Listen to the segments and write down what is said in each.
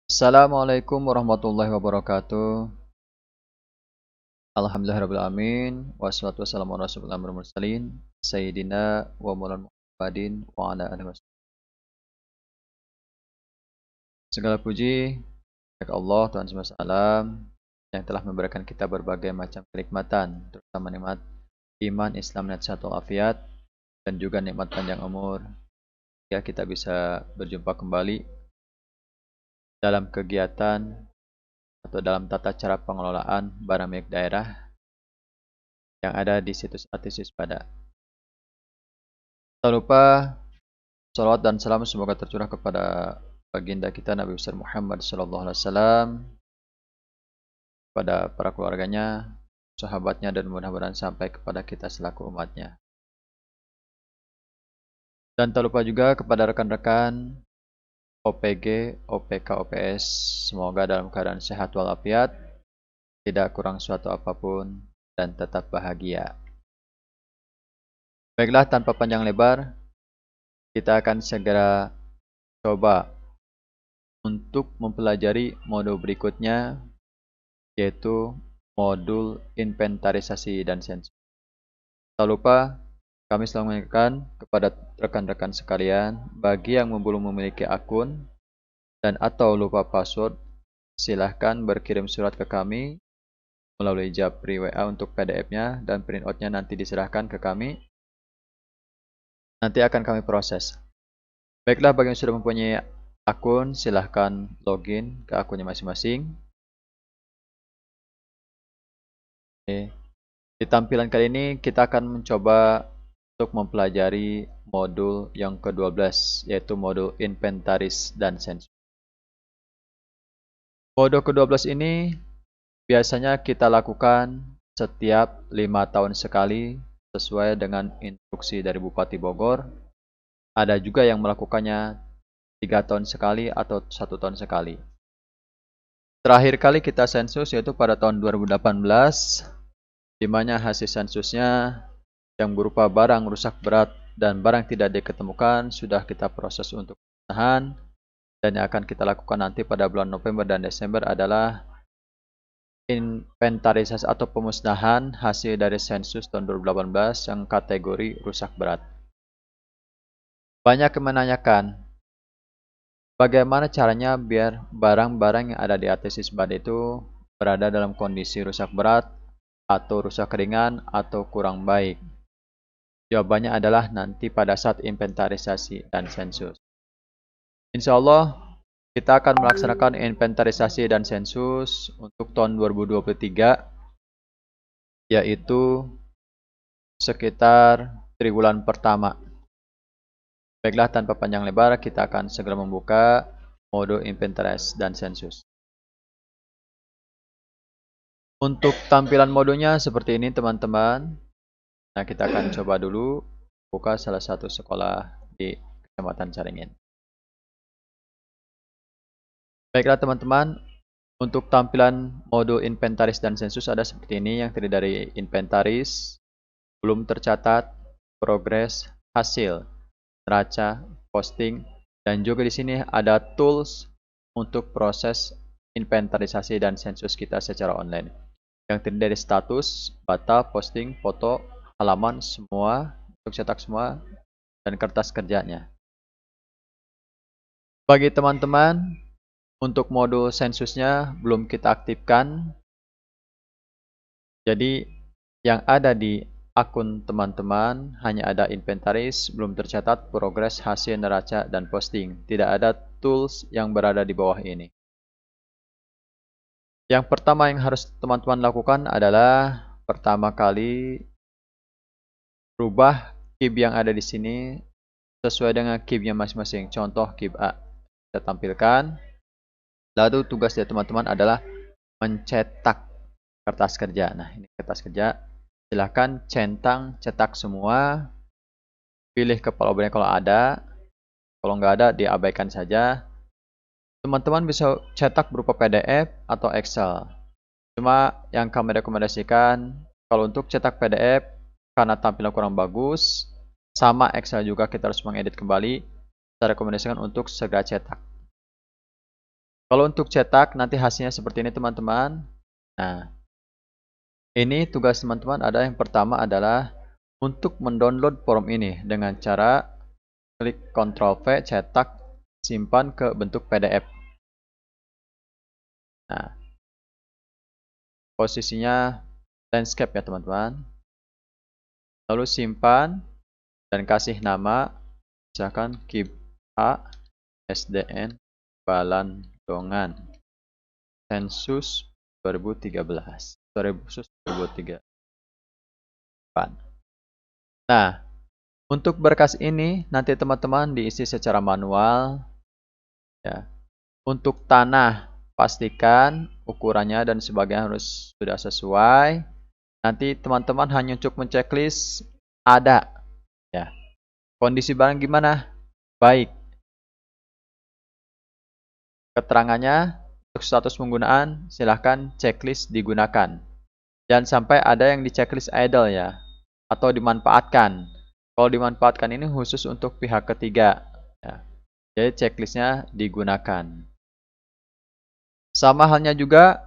Assalamualaikum warahmatullahi wabarakatuh. Alhamdulillahirrabbilalamin. Wassalatu wassalamu ala rasulillah mursalin. Sayyidina wa maulana Muhammadin wa ala alihi wasallam. Segala puji bagi Allah Tuhan semesta alam yang telah memberikan kita berbagai macam kenikmatan, terutama nikmat iman, Islam, dan sehat walafiat, dan juga nikmat panjang umur. Ya, kita bisa berjumpa kembali dalam kegiatan atau dalam tata cara pengelolaan barang milik daerah yang ada di situs Artis pada. Tak lupa salawat dan salam semoga tercurah kepada baginda kita Nabi besar Muhammad sallallahu alaihi wasallam, kepada para keluarganya, sahabatnya, dan mudah-mudahan sampai kepada kita selaku umatnya. Dan tak lupa juga kepada rekan-rekan OPG, OPK, OPS, semoga dalam keadaan sehat walafiat, tidak kurang suatu apapun, dan tetap bahagia. Baiklah, tanpa panjang lebar, kita akan segera coba untuk mempelajari modul berikutnya, yaitu modul inventarisasi dan sensus. Tak lupa, kami selalu mengingatkan kepada rekan-rekan sekalian, bagi yang belum memiliki akun dan atau lupa password, silahkan berkirim surat ke kami melalui Japri WA untuk PDF-nya, dan printout-nya nanti diserahkan ke kami. Nanti akan kami proses. Baiklah, bagi yang sudah mempunyai akun, silahkan login ke akunnya masing-masing. Di tampilan kali ini kita akan mencoba untuk mempelajari modul yang ke-12, yaitu modul inventaris dan sensus. Modul ke-12 ini biasanya kita lakukan setiap 5 tahun sekali sesuai dengan instruksi dari Bupati Bogor. Ada juga yang melakukannya 3 tahun sekali atau 1 tahun sekali. Terakhir kali kita sensus yaitu pada tahun 2018, di mana hasil sensusnya yang berupa barang rusak berat dan barang tidak diketemukan sudah kita proses untuk pemusnahan, dan yang akan kita lakukan nanti pada bulan November dan Desember adalah inventarisasi atau pemusnahan hasil dari sensus tahun 2018 yang kategori rusak berat. Banyak yang menanyakan bagaimana caranya biar barang-barang yang ada di atas isbat itu berada dalam kondisi rusak berat atau rusak ringan atau kurang baik. Jawabannya adalah nanti pada saat inventarisasi dan sensus. Insya Allah kita akan melaksanakan inventarisasi dan sensus untuk tahun 2023, yaitu sekitar triwulan pertama. Baiklah, tanpa panjang lebar, kita akan segera membuka modul inventaris dan sensus. Untuk tampilan modulnya seperti ini, teman-teman. Nah, kita akan coba dulu buka salah satu sekolah di Kecamatan Caringin. Baiklah teman-teman, untuk tampilan modul inventaris dan sensus ada seperti ini, yang terdiri dari inventaris, belum tercatat, progres, hasil, neraca, posting, dan juga di sini ada tools untuk proses inventarisasi dan sensus kita secara online, yang terdiri dari status, data, posting, foto, halaman, semua untuk cetak semua, dan kertas kerjanya. Bagi teman-teman, untuk modul sensusnya belum kita aktifkan, jadi yang ada di akun teman-teman hanya ada inventaris, belum tercatat, progres, hasil, neraca, dan posting. Tidak ada tools yang berada di bawah ini. Yang pertama yang harus teman-teman lakukan adalah pertama kali rubah key yang ada di sini sesuai dengan key-nya masing-masing. Contoh key A kita tampilkan. Lalu tugas dari teman-teman adalah mencetak kertas kerja. Nah, ini kertas kerja. Silahkan centang, cetak semua. Pilih kepala obeng kalau ada. Kalau nggak ada, diabaikan saja. Teman-teman bisa cetak berupa PDF atau Excel. Cuma yang kami rekomendasikan, kalau untuk cetak PDF, karena tampilan kurang bagus, sama Excel juga kita harus mengedit kembali. Saya rekomendasikan untuk segera cetak. Kalau untuk cetak nanti hasilnya seperti ini teman-teman. Nah, ini tugas teman-teman ada yang pertama adalah untuk mendownload form ini dengan cara klik Ctrl V, cetak, simpan ke bentuk PDF. Nah, posisinya landscape ya teman-teman. Lalu simpan dan kasih nama, misalkan KIB A SDN Balandongan Sensus 2013 2003. Nah, untuk berkas ini nanti teman-teman diisi secara manual ya. Untuk tanah pastikan ukurannya dan sebagainya harus sudah sesuai. Nanti teman-teman hanya untuk menceklis ada ya. Kondisi barang gimana? Baik. Keterangannya untuk status penggunaan silahkan checklist digunakan. Jangan sampai ada yang di checklist idle ya, atau dimanfaatkan. Kalau dimanfaatkan ini khusus untuk pihak ketiga ya. Jadi checklistnya digunakan. Sama halnya juga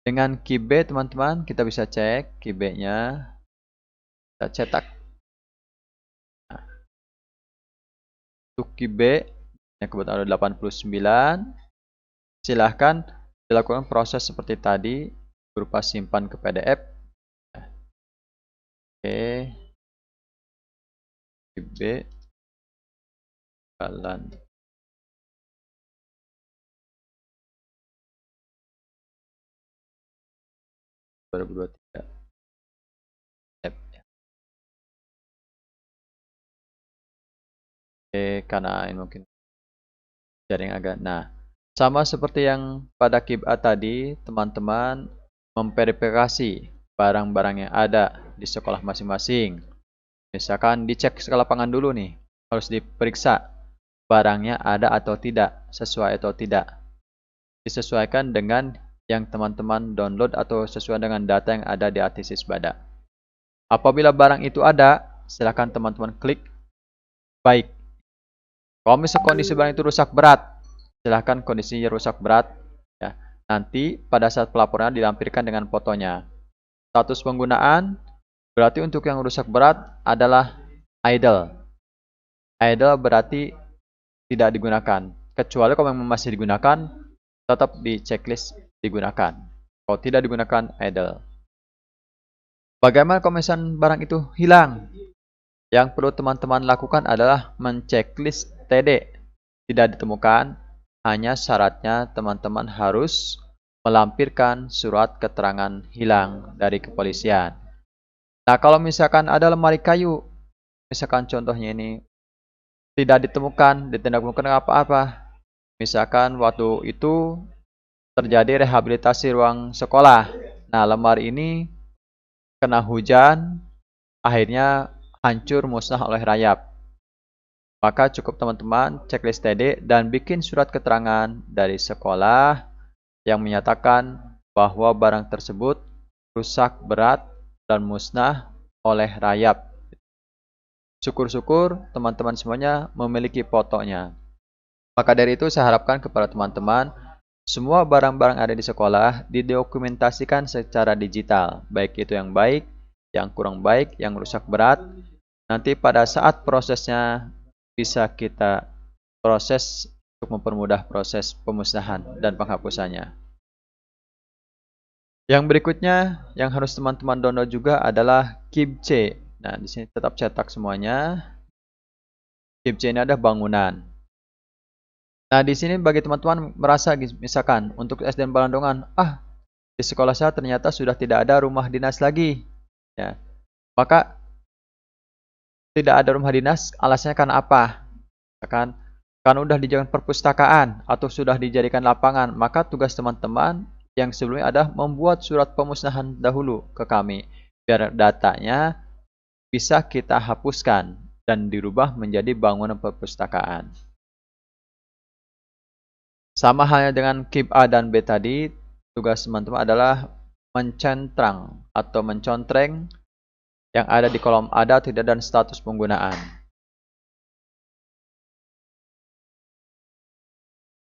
dengan KIB teman-teman, kita bisa cek KIB-nya. Kita cetak. Nah, untuk KIB yang kebetulan ada 89. Silahkan dilakukan proses seperti tadi berupa simpan ke PDF. Oke. KIB Balan 2023. Oke, karena ini mungkin jaring agak. Nah, sama seperti yang pada KIB A tadi, teman-teman memverifikasi barang-barang yang ada di sekolah masing-masing. Misalkan dicek ke lapangan dulu nih, harus diperiksa barangnya ada atau tidak, sesuai atau tidak. Disesuaikan dengan yang teman-teman download atau sesuai dengan data yang ada di ATSISBADA. Apabila barang itu ada, silakan teman-teman klik baik. Kalau misalnya kondisi barang itu rusak berat, silahkan kondisinya rusak berat. Ya. Nanti pada saat pelaporan dilampirkan dengan fotonya. Status penggunaan berarti untuk yang rusak berat adalah idle. Idle berarti tidak digunakan. Kecuali kalau memang masih digunakan, tetap di checklist digunakan. Kalau tidak digunakan, idle. Bagaimana kalau misalnya barang itu hilang? Yang perlu teman-teman lakukan adalah menceklis TD. Tidak ditemukan, hanya syaratnya teman-teman harus melampirkan surat keterangan hilang dari kepolisian. Nah, kalau misalkan ada lemari kayu, misalkan contohnya ini tidak ditemukan, ditindaklanjuti apa-apa. Misalkan waktu itu terjadi rehabilitasi ruang sekolah. Nah, lemari ini kena hujan, akhirnya hancur musnah oleh rayap. Maka cukup teman-teman checklist TD dan bikin surat keterangan dari sekolah yang menyatakan bahwa barang tersebut rusak berat dan musnah oleh rayap. Syukur-syukur teman-teman semuanya memiliki fotonya. Maka dari itu saya harapkan kepada teman-teman semua barang-barang ada di sekolah didokumentasikan secara digital, baik itu yang baik, yang kurang baik, yang rusak berat. Nanti pada saat prosesnya bisa kita proses untuk mempermudah proses pemusnahan dan penghapusannya. Yang berikutnya yang harus teman-teman download juga adalah KIB C. Nah, di sini tetap cetak semuanya. KIB C ini ada bangunan. Nah, di sini bagi teman-teman merasa misalkan untuk SDN Balandongan, di sekolah saya ternyata sudah tidak ada rumah dinas lagi. Ya. Maka tidak ada rumah dinas, alasannya karena apa? Kan udah dijadikan perpustakaan atau sudah dijadikan lapangan, maka tugas teman-teman yang sebelumnya ada membuat surat pemusnahan dahulu ke kami biar datanya bisa kita hapuskan dan dirubah menjadi bangunan perpustakaan. Sama halnya dengan KIB A dan B tadi, tugas teman-teman adalah mencentrang atau mencontreng yang ada di kolom ada, tidak, dan status penggunaan.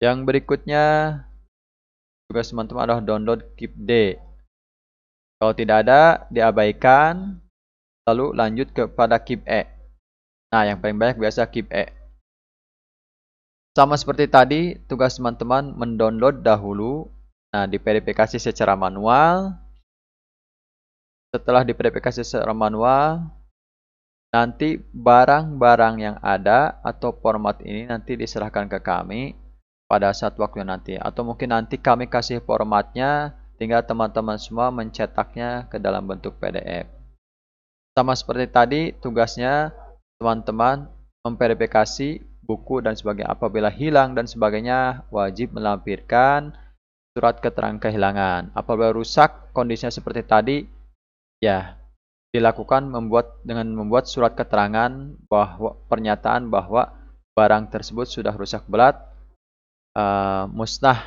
Yang berikutnya tugas teman-teman adalah download KIP D. Kalau tidak ada, diabaikan, lalu lanjut kepada KIP E. Nah, yang paling banyak biasa KIP E. Sama seperti tadi, tugas teman-teman mendownload dahulu. Nah, diverifikasi secara manual. Setelah diverifikasi secara manual, nanti barang-barang yang ada atau format ini nanti diserahkan ke kami pada saat waktu nanti. Atau mungkin nanti kami kasih formatnya, tinggal teman-teman semua mencetaknya ke dalam bentuk PDF. Sama seperti tadi, tugasnya teman-teman memverifikasi buku dan sebagainya. Apabila hilang dan sebagainya, wajib melampirkan surat keterangan kehilangan. Apabila rusak, kondisinya seperti tadi, ya dilakukan dengan membuat surat keterangan bahwa pernyataan bahwa barang tersebut sudah rusak berat, musnah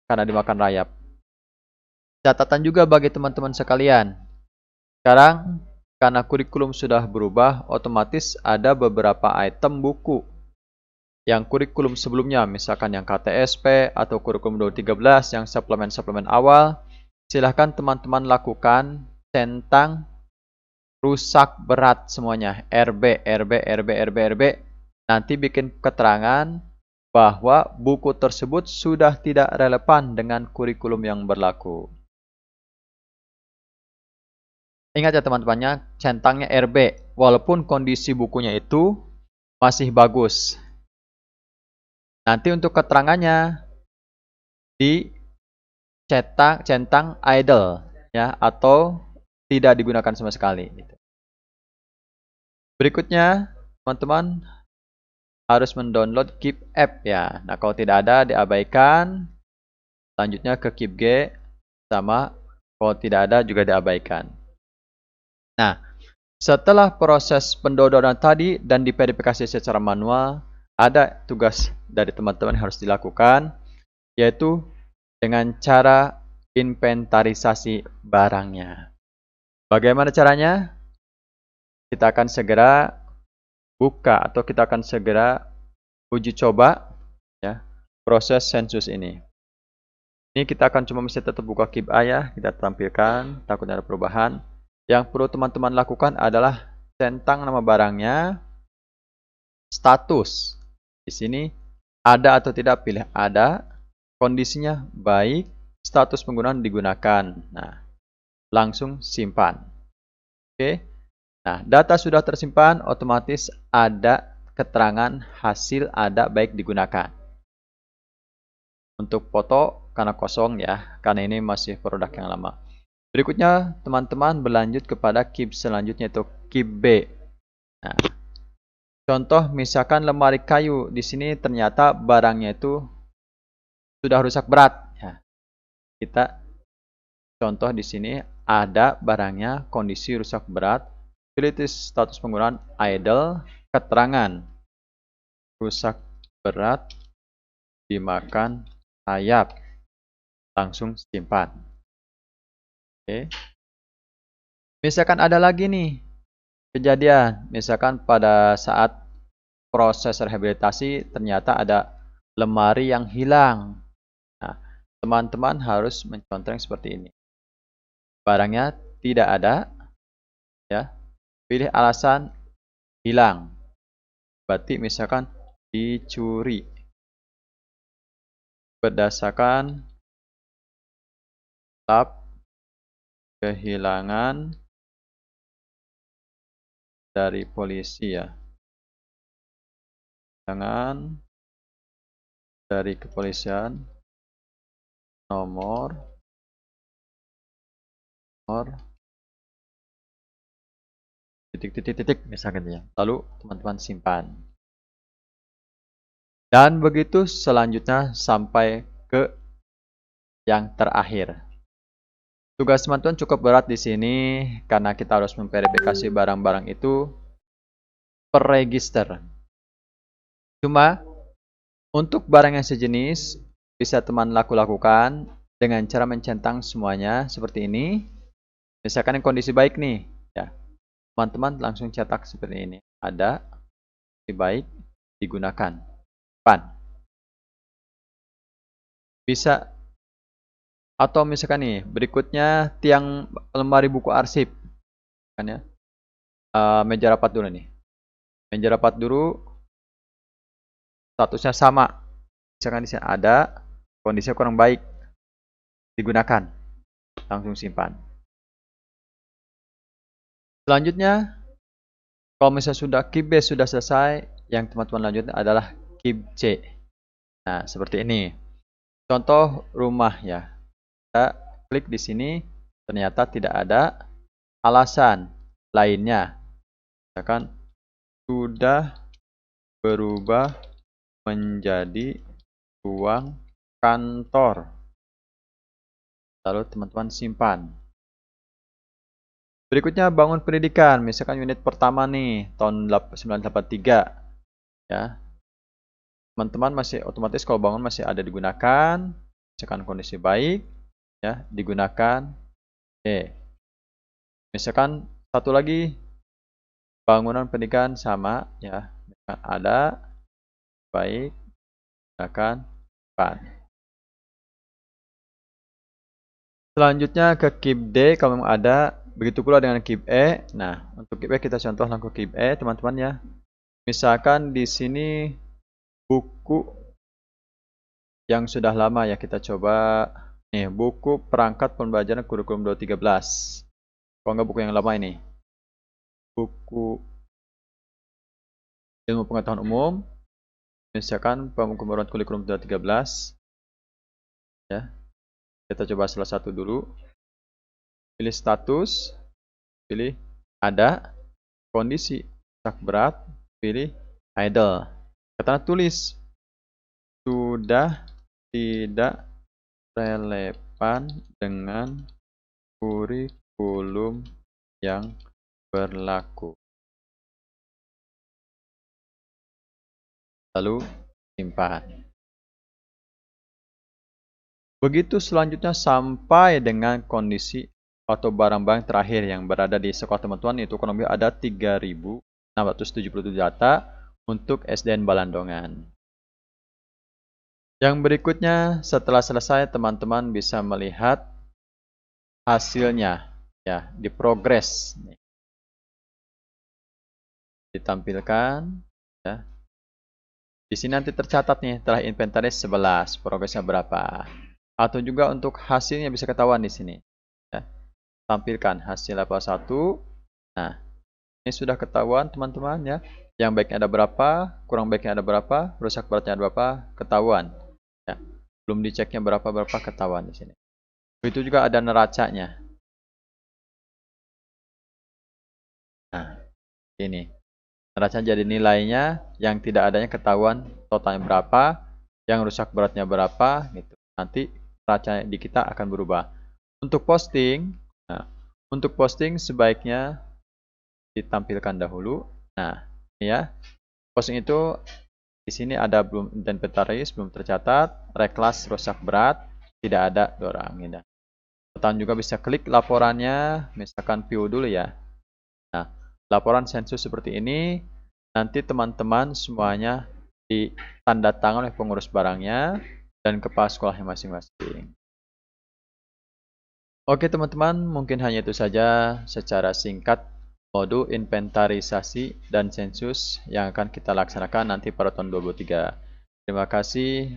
karena dimakan rayap. Catatan juga bagi teman-teman sekalian. Sekarang karena kurikulum sudah berubah, otomatis ada beberapa item buku yang kurikulum sebelumnya, misalkan yang KTSP atau kurikulum 2013 yang suplemen-suplemen awal, silahkan teman-teman lakukan centang rusak berat semuanya, RB, RB, RB, RB, RB. Nanti bikin keterangan bahwa buku tersebut sudah tidak relevan dengan kurikulum yang berlaku. Ingat ya teman-temannya, centangnya RB, walaupun kondisi bukunya itu masih bagus. Nanti untuk keterangannya centang idle, ya, atau tidak digunakan sama sekali. Berikutnya, teman-teman harus mendownload KIP app ya. Nah, kalau tidak ada diabaikan. Selanjutnya ke KIP G, sama kalau tidak ada juga diabaikan. Nah, setelah proses pendownloadan tadi dan diverifikasi secara manual, ada tugas dari teman-teman yang harus dilakukan, yaitu dengan cara inventarisasi barangnya. Bagaimana caranya? Kita akan segera buka atau kita akan segera uji coba ya proses sensus ini. Ini kita akan cuma bisa tetap buka KIP A ya, kita tampilkan, takutnya ada perubahan. Yang perlu teman-teman lakukan adalah centang nama barangnya, status. Di sini ada atau tidak, pilih ada, kondisinya baik, status penggunaan digunakan. Nah, langsung simpan. Oke. Nah, data sudah tersimpan, otomatis ada keterangan hasil ada baik digunakan. Untuk foto karena kosong ya, karena ini masih produk yang lama. Berikutnya, teman-teman berlanjut kepada KIP selanjutnya, yaitu KIP B. Nah, contoh misalkan lemari kayu, di sini ternyata barangnya itu sudah rusak berat. Ya. Kita contoh di sini ada barangnya kondisi rusak berat, pilih status penggunaan idle, keterangan rusak berat, dimakan rayap, langsung simpan. Oke. Misalkan ada lagi nih kejadian, misalkan pada saat proses rehabilitasi ternyata ada lemari yang hilang. Nah, teman-teman harus mencontreng seperti ini. Barangnya tidak ada, ya. Pilih alasan hilang. Berarti misalkan dicuri. Berdasarkan lab kehilangan dari polisi ya. Kehilangan dari kepolisian nomor titik misalkan ya. Lalu teman-teman simpan. Dan begitu selanjutnya sampai ke yang terakhir. Tugas teman-teman cukup berat di sini karena kita harus memverifikasi barang-barang itu per register. Cuma untuk barang yang sejenis bisa teman lakukan dengan cara mencentang semuanya seperti ini. Misalkan yang kondisi baik nih, ya. Teman-teman langsung cetak seperti ini. Ada kondisi baik digunakan. Pan. Bisa Atau misalkan nih, berikutnya tiang lemari buku arsip. Kan ya. Meja rapat dulu nih. Meja rapat dulu, statusnya sama. Misalkan di sini ada, kondisinya kurang baik, digunakan. Langsung simpan. Selanjutnya, kalau misalnya sudah keep B sudah selesai, yang teman-teman lanjutkan adalah keep C. Nah, seperti ini. Contoh rumah ya. Kita klik di sini, ternyata tidak ada alasan lainnya. Misalkan sudah berubah menjadi ruang kantor. Lalu teman-teman simpan. Berikutnya bangun pendidikan, misalkan unit pertama nih tahun 1983 ya. Teman-teman masih otomatis kalau bangun masih ada digunakan, misalkan kondisi baik ya, digunakan. Misalkan satu lagi bangunan pendidikan sama ya, misalkan ada baik, gunakan, pan. Selanjutnya ke keep D kalau memang ada, begitu pula dengan keep E. Nah, untuk keep E kita contoh langsung keep E teman-teman ya. Misalkan di sini buku yang sudah lama ya, kita coba nih buku perangkat pembelajaran kurikulum 2013. Kalau nggak buku yang lama ini, buku ilmu pengetahuan umum, misalkan pembukuan kurikulum 2013 ya. Kita coba salah satu dulu. Pilih status, pilih ada, kondisi rusak berat, pilih idle. Kata tulis sudah tidak relevan dengan kurikulum yang berlaku. Lalu simpan. Begitu selanjutnya sampai dengan kondisi atau barang-barang terakhir yang berada di sekolah teman-teman, itu kurang lebih ada 3.677 data untuk SDN Balandongan. Yang berikutnya setelah selesai teman-teman bisa melihat hasilnya ya di progress. Ditampilkan ya. Di sini nanti tercatat nih telah inventaris 11, progresnya berapa. Atau juga untuk hasilnya bisa ketahuan di sini. Ya. Tampilkan hasil level 1. Nah, ini sudah ketahuan teman-teman ya. Yang baiknya ada berapa, kurang baiknya ada berapa, rusak beratnya ada berapa, ketahuan. Ya. Belum diceknya berapa ketahuan di sini. Begitu juga ada neracanya. Nah, ini. Neraca jadi nilainya, yang tidak adanya ketahuan totalnya berapa, yang rusak beratnya berapa, gitu. Nanti neraca di kita akan berubah. Untuk posting, nah, untuk posting sebaiknya ditampilkan dahulu. Nah, ini ya. Posting itu di sini ada belum inventaris, belum tercatat, reklas rusak berat, tidak ada dorang. Gitu. Teman juga bisa klik laporannya, misalkan view dulu ya. Nah, laporan sensus seperti ini. Nanti teman-teman semuanya ditanda tangan oleh pengurus barangnya dan kepala sekolahnya masing-masing. Oke teman-teman, mungkin hanya itu saja secara singkat modul inventarisasi dan sensus yang akan kita laksanakan nanti pada tahun 2023. Terima kasih,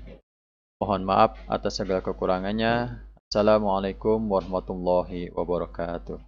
mohon maaf atas segala kekurangannya. Assalamualaikum warahmatullahi wabarakatuh.